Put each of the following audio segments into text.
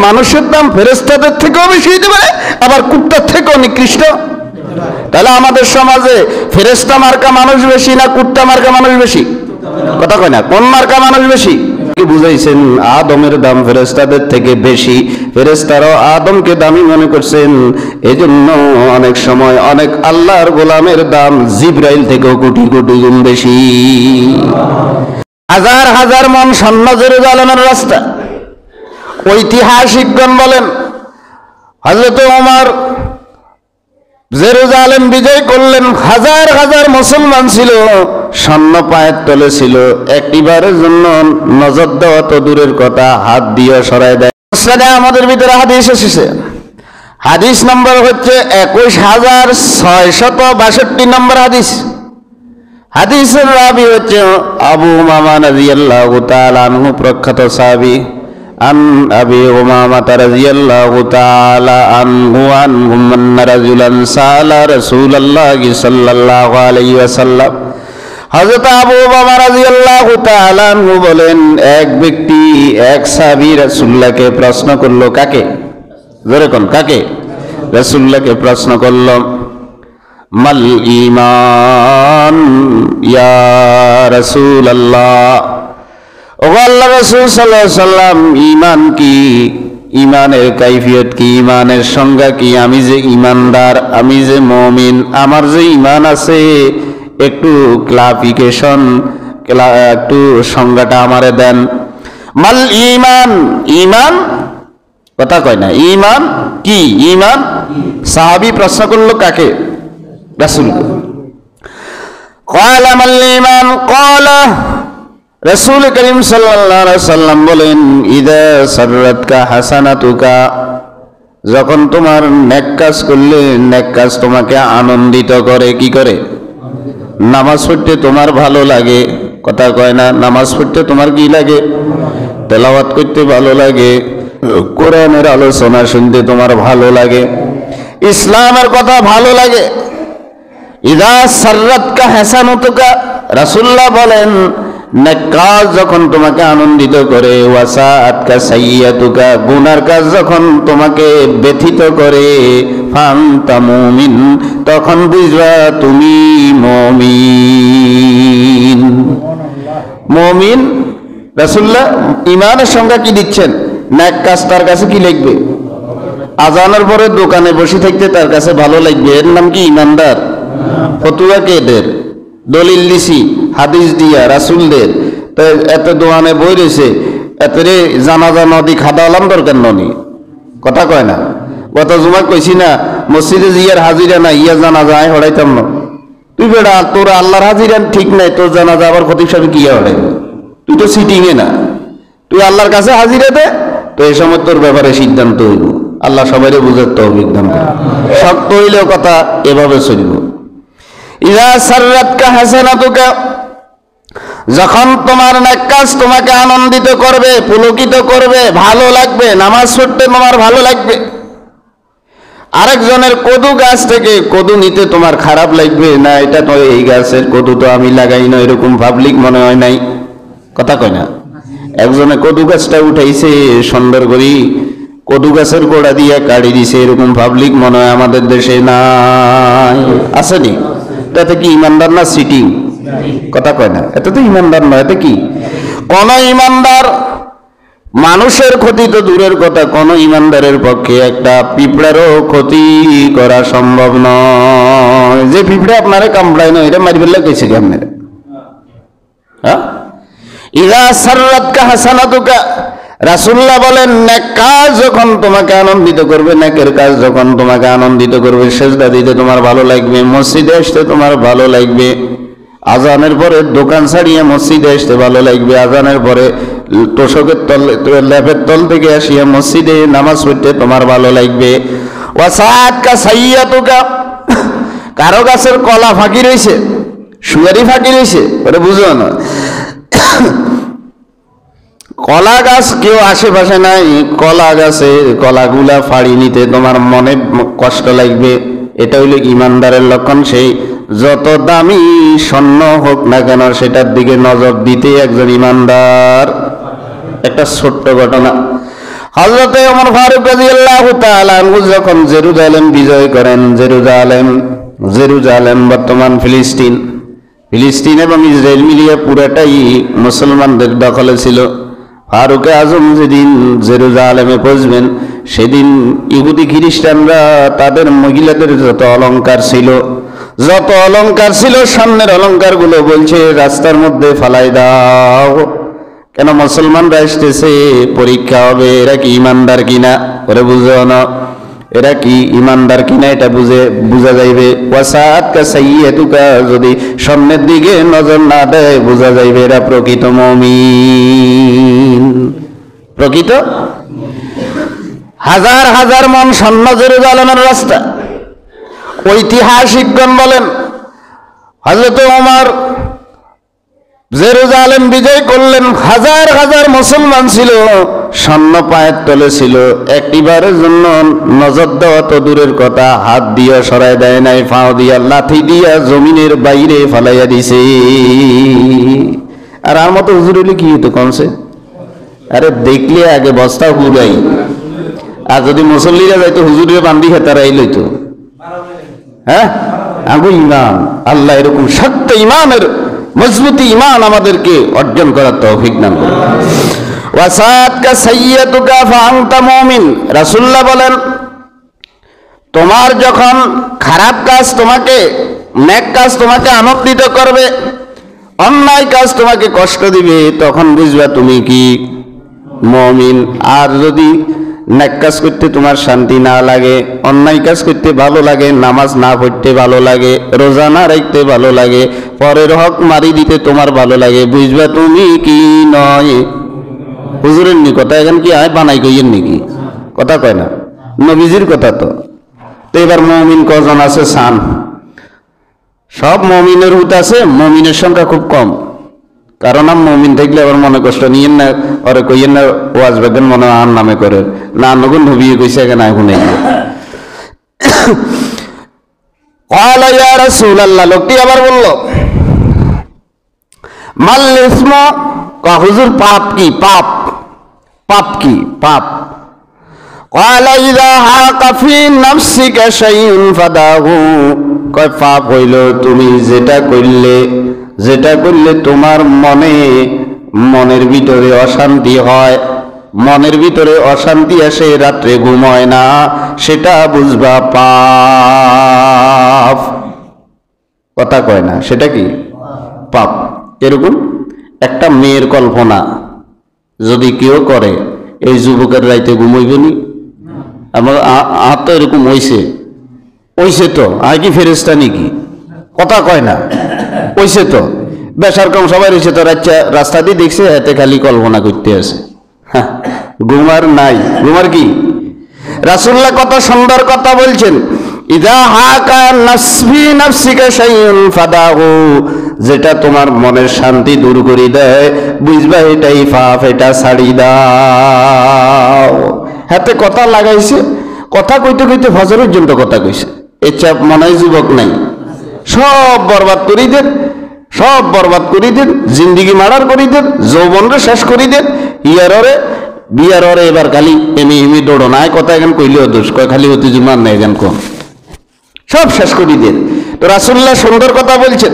মানুষের দাম ফেরেশতাদের থেকেও বেশি হতে পারে, আবার কুত্তার থেকেও নিকৃষ্ট। তাহলে আমাদের সমাজে ফেরেশতা মার্কা মানুষ বেশি না কুত্তা মার্কা মানুষ বেশি? কথা কয় না, কোন মার্কা মানুষ বেশি? কি বুঝাইছেন? আদমের দাম ফেরেশতাদের থেকে বেশি, ফেরেশতারাও আদমকে দামি মনে করছেন। এজন্য অনেক সময় অনেক আল্লাহর গোলামের দাম জিবরাইল থেকেও কোটি কোটি গুণ বেশি। হাজার হাজার মন স্বর্ণ জেরুজালেমের রাস্তা। ঐতিহাসিকগণ বলেন হযরত ওমর জেরুজালেম বিজয় করলেন, হাজার হাজার মুসলমান ছিল, স্বর্ণ পায়ের তলে ছিল, একটিবারের জন্য নজর দেওয়া তো দূরের কথা, হাত দিয়ে সরাই দেয়। আমাদের ভিতরে হাদিস এসেছে, হাদিস নম্বর হচ্ছে 21662 নম্বর হাদিস। হাদিসের রাবি হচ্ছে আবু উমামা রাদিয়াল্লাহু তাআলা আনহু, প্রখ্যাত সাহাবী। আন আবি উমামা রাদিয়াল্লাহু তাআলা আনহু আন্না রাজুলান সালা রাসূলুল্লাহি সাল্লাল্লাহু আলাইহি ওয়াসাল্লাম। হযরত আবু উমামা রাদিয়াল্লাহু তাআলা আনহু বলেন, এক ব্যক্তি এক সাহাবী রাসূলুল্লাহকে প্রশ্ন করলো। কাকে? জোরে কোন কাকে? রাসূলুল্লাহকে প্রশ্ন করলো, মাল ঈমান ইয়া রাসূলুল্লাহ, ও আল্লাহ রাসূল সাল্লাল্লাহু আলাইহি সাল্লাম, ঈমান কি? ঈমানের কাইফিয়ত কি? ঈমানের সংজ্ঞা কি? আমি যে ঈমানদার, আমি যে মুমিন, আমার যে ঈমান আছে, একটু ক্লারিফিকেশন, একটু সংজ্ঞাটা আমারে দেন। মাল ঈমান, ঈমান কথা কয় না, ঈমান কি? ঈমান সাহাবী প্রশ্ন করলো কাকে? রাসূলকে। ক্বালা মাল ঈমান, ক্বালা রাসূল করিম সাল্লাল্লাহু আলাইহি ওয়াসাল্লাম বলেন, ইযা সাররাতকা হাসানাতুকা, যখন তোমার নেক কাজ করলে নেক কাজ তোমাকে আনন্দিত করে। কি করে? নামাজ পড়তে তোমার ভালো লাগে, কথা কয় না, নামাজ পড়তে তোমার কি লাগে? তেলাওয়াত করতে ভালো লাগে, কোরআনের আলোচনা শুনতে তোমার ভালো লাগে, ইসলামের কথা ভালো লাগে। ইযা সাররাতকা হাসানাতুকা, রাসূলুল্লাহ বলেন নেক কাজ যখন তোমাকে আনন্দিত করে, ওয়াসাআতকা সাইয়্যাতুকা, গুনার কাজ যখন তোমাকে ব্যথিত করে, ফান্তা মুমিন, তখন বুঝবা তুমি মুমিন। মুমিন রাসূলুল্লাহ ঈমানের সংজ্ঞা কি দিচ্ছেন? নেক কাজ তার কাছে কি লাগবে? আজানের পরে দোকানে বসে থাকতে তার কাছে ভালো লাগবে, এর নাম কি ঈমানদার? ফতুয়া কে দের? দলিল দিছি হাদিস দিয়া রাসূলদের, তো এত দোয়ানে বই রয়েছে, এত রে জানাজা নদী খাদালাম দরকার ননি, কথা কয় না। গত জুমা কইছি না, মসজিদে জিয়ার হাজিরা না, ইয়া জানাজা আয় হড়াইতাম না। তুই বেড়া, তোর আল্লাহর হাজিরা ঠিক নাই, তোর জানাজা আবার খতিব সাহেব কি হড়াই? তুই তো সিটিংয়ে না, তুই আল্লাহর কাছে হাজিরা দে, তো এই সময় তোর ব্যাপারে সিদ্ধান্ত হইব। আল্লাহ সবাইরে বুঝার তৌফিক দান করুন। শক্ত হইলেও কথা এভাবে চলিব। ইযা সাররাতকা হাসানাতুকা, যখন তোমার নেক কাজ তোমাকে আনন্দিত করবে, পুলকিত করবে, ভালো লাগবে, নামাজ পড়তে তোমার ভালো লাগবে। আরেকজনের কদু গাছ থেকে কদু নিতে তোমার খারাপ লাগবে না, এটা তো এই গাছের কদু তো আমি লাগাই না, এরকম পাবলিক মনে হয় নাই, কথা কয় না। একজনে কদু গাছটা উঠাইছে সুন্দর করি, কদু গাছের গোড়া দিয়ে কাটি দিছে, এরকম পাবলিক মনে হয় আমাদের দেশে নাই, আসেনি? এতে কি ইমানদার না সিটিং? কথা কয় না, এতে তো ইমানদার নয়। এতে কি? কোন ইমানদার মানুষের ক্ষতি তো দূরের কথা, কোন ইমানদারের পক্ষে একটা পিঁপড়ারও ক্ষতি করা সম্ভব নয়। যে পিঁপড়া আপনারে কামড়ায় না, এটা মারি ফেললে কইছে কি আপনারা? হ্যাঁ, ইযা সাররাতকা হাসানাতুকা, রাসূলুল্লাহ বলেন নেক কাজ যখন তোমাকে আনন্দিত করবে, নেকের কাজ যখন তোমাকে আনন্দিত করবে, সেজদা দিতে তোমার ভালো লাগবে, মসজিদে আসতে তোমার ভালো লাগবে, আজানের পরে দোকান ছাড়িয়ে মসজিদে আসতে ভালো লাগবে, আজানের পরে তোষকের তল ল্যাপের তল থেকে আসিয়া মসজিদে নামাজ পড়তে তোমার ভালো লাগবে। ওয়াসাআতকা সাইয়্যাতুকা, কারো গাছের কলা ফাঁকি রয়েছে, সুয়ারি ফাঁকি রয়েছে, ওটা বুঝো না। কলা গাছ কেউ আশেপাশে নাই, কলা গাছে কলাগুলা ফাড়ি নিতে তোমার মনে কষ্ট লাগবে, এটা হইল ইমানদারের লক্ষণ। সেই যত দামি স্বর্ণ হোক না কেন, সেটার দিকে নজর দিতে একজন ইমানদার। একটা ছোট্ট ঘটনা, হযরত ওমর ফারুক রাদিয়াল্লাহু তাআলা আনহু যখন জেরুজালেম বিজয় করেন, জেরুজালেম বর্তমান ফিলিস্তিন এবং ইসরায়েল মিলিয়ে পুরাটাই মুসলমানদের দখলে ছিল। ফারুক আজম যেদিন জেরুজালেমে পৌঁছবেন, সেদিন ইহুদি খ্রিস্টানরা তাদের মহিলাদের যত অলংকার ছিল সামনের অলংকার গুলো বলছে রাস্তার মধ্যে ফালাই দাও। কেন? মুসলমানরা আসতেছে, পরীক্ষা হবে এরা কি ইমানদার কিনা। ওরে বুঝো না এরা কি ইমানদার কিনা, এটা বুঝা যাইবে। ওয়াসাআতকা সাইয়্যাতুকা, যদি সামনের দিকে নজর না দেয় বুঝা যাইবে এরা প্রকৃত মুমিন। প্রকৃত হাজার হাজার মন স্বর্ণ জেরুজালেমের রাস্তা। ঐতিহাসিকগণ বলেন হযরত ওমর জেরুজালেম বিজয় করলেন, হাজার হাজার মুসলমান ছিল, স্বর্ণ পায়ের তলে ছিল, একটিবারের জন্য নজর দেওয়া তো দূরের কথা, হাত দিয়া সরাই দেয় নাই, ফাও দিয়া লাথি দিয়া জমিনের বাইরে ফালাইয়া দিছে। আর আমার মতো হুজুর হলে কি হতো কমছে? আরে দেখলে আগে বস্তা হুরাই, আর যদি মুসল্লিরা যাইতো হুজুরে বান্দি হেতারাই লইতো। হ্যাঁ, আগু ইমান, আল্লাহ এরকম শক্ত ইমানের মজবুতি ইমান আমাদেরকে অর্জন করার তৌফিক দান করুন। ওয়াসাআতকা সাইয়্যাতুকা ফাআনতা মুমিন। রাসূলুল্লাহ বলেন, তোমার যখন খারাপ কাজ তোমাকে, নেক কাজ তোমাকে আনন্দিত করবে, অন্যায় কাজ তোমাকে কষ্ট দিবে, তখন বুঝবা তুমি কি মুমিন। আর যদি নেক কাজ করতে তোমার শান্তি না লাগে, অন্যায় কাজ করতে ভালো লাগে, নামাজ না পড়তে ভালো লাগে, রোজা না রাখতে ভালো লাগে, পরের হক মারি দিতে তোমার ভালো লাগে, বুঝবা তুমি কি নয়। হুজুরের নি কথা, এখন কি আয় বানাই কইয়েন নাকি? কথা কয় না, নবীজির কথা। তো এবার মুমিন কজন আছে? সান সব মুমিনের হুত আছে, মুমিনের সংখ্যা খুব কম। কারণ মুমিন থাকলে আবার মনে কষ্ট নিয়েন না, ওরে কইয়েন না ওয়াজ বেগেন মনে আর নামে করে না, নগুন নবিয়ে কইছে এখানে এখন ক্বালা ইয়া রাসূলুল্লাহ, লোকটি আবার বলল মাল ইসমু, হুজুর পাপ কি? পাপ কি? পাপ। ক্বালা ইযা হাকা ফি নাফসিকা শাইউন ফাদাহু, কয় পাপ হইল তুমি যেটা করলে তোমার মনের ভিতরে অশান্তি হয়, মনের ভিতরে অশান্তি আসে, রাত্রে ঘুম হয় না, সেটা বুঝবা পাপ। কথা কয় না, সেটা কি? পাপ। এরকম একটা মেয়ের কল্পনা যদি কেউ করে, এই যুবকের রাইতে ঘুমাইব নি? আমার তো এরকম হইছে তো, আর কি ফেরেশতা নাকি? কথা কয় না, হইছে তো, বেশার কম সবাই রয়েছে তো, রাস্তা দিয়ে দেখছে, এতে খালি কল্পনা করতে আছে। হ্যাঁ, ঘুমার নাই। ঘুমার কি? রাসূলুল্লাহ কত সুন্দর কথা বলছেন, ইযা হাকা নাসফি নাফসিকা শাইউন ফাদাহু, যেটা তোমার মনের শান্তি দূর করে দেয়, বুঝবা এটাই পাপ, এটা ছাড়ি দাও। হাতে কথা লাগাইছে, কথা কইতে কইতে ফজর পর্যন্ত কথা কইছে। এই চাপ মনে হয় যুবক নাই, সব বরবাদ করি দেন, জিন্দিগি মারার করি দেন, যৌবনরে শেষ করি দেন, বিয়ারে এবার খালি এমি দৌড়ো না, কথা এখন কইলেও দোষ, কয় খালি হতে জুমার নেই গান কম, সব শেষ করি দেন। তো রাসূলুল্লাহ সুন্দর কথা বলছেন,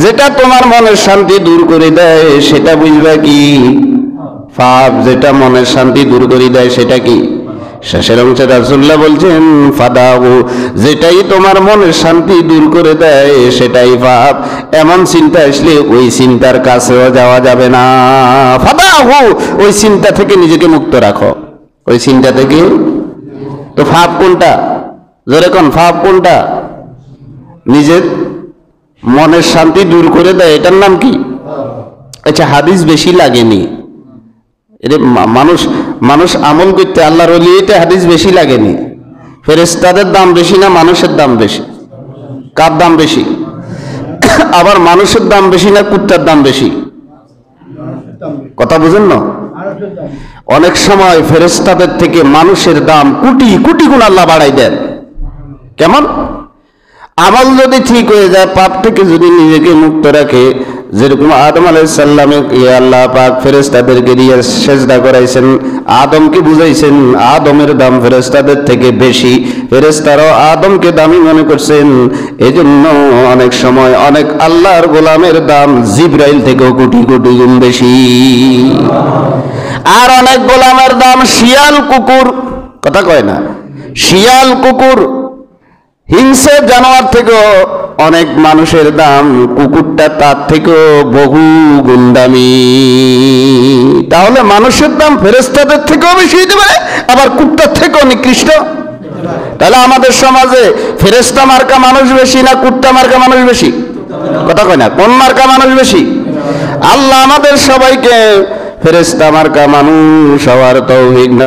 যেটা তোমার মনের শান্তি দূর করে দেয় সেটা বুঝবা কি? পাপ। যেটা মনের শান্তি দূর করে দেয় সেটা কি? শেষের অংশে রাসূলুল্লাহ বলছেন ফাদাহু, যেটাই তোমার মনের শান্তি দূর করে দেয় সেটাই পাপ। এমন চিন্তা আসলে ওই চিন্তার কাছেও যাওয়া যাবে না। ফাদাহু, ওই চিন্তা থেকে নিজেকে মুক্ত রাখো, ওই চিন্তা থেকে। তো পাপ কোনটা? জোরে কোন, পাপ কোনটা? নিজের মনের শান্তি দূর করে দেয়, এটার নাম কি? আচ্ছা, হাদিস বেশি লাগেনি, মানুষ আমল করতে আল্লাহর ওলিতে হাদিস বেশি লাগেনি। ফেরেশতাদের দাম বেশি না মানুষের দাম বেশি? কার দাম বেশি? আবার মানুষের দাম বেশি না কুত্তার দাম বেশি? কথা বুঝেন না? অনেক সময় ফেরেশতাদের থেকে মানুষের দাম কোটি কোটি গুণ আল্লাহ বাড়াই দেন। কেমন? আমল যদি ঠিক হয়ে যায়, পাপ থেকে যদি নিজেকে মুক্ত রাখে, যেরকম আদম আলাইহিস সালামকে আল্লাহ পাক ফেরেশতাদেরকে দিয়ে সেজদা করাইছেন, আদমকে বুঝাইছেন আদমের দাম ফেরেশতাদের থেকে বেশি, ফেরেশতারাও আদমকে দামি মনে করছেন। এজন্য অনেক সময় অনেক আল্লাহর গোলামের দাম জিবরাইল থেকেও কোটি কোটি গুণ বেশি। আর অনেক গোলামের দাম শিয়াল কুকুর, কথা কয় না, শিয়াল কুকুর হিংস্র জানোয়ার থেকেও অনেক মানুষের দাম, কুকুরটা তার থেকেও বহু গুণ দামি। তাহলে মানুষের দাম ফেরেশতাদের থেকেও বেশি হতে পারে, আবার কুত্তার থেকেও নিকৃষ্ট। তাহলে আমাদের সমাজে ফেরেশতা মার্কা মানুষ বেশি না কুত্তা মার্কা মানুষ বেশি? কথা কয় না, কোন মার্কা মানুষ বেশি? আল্লাহ আমাদের সবাইকে ফেরেশতা মার্কা মানুষ হওয়ার তৌফিক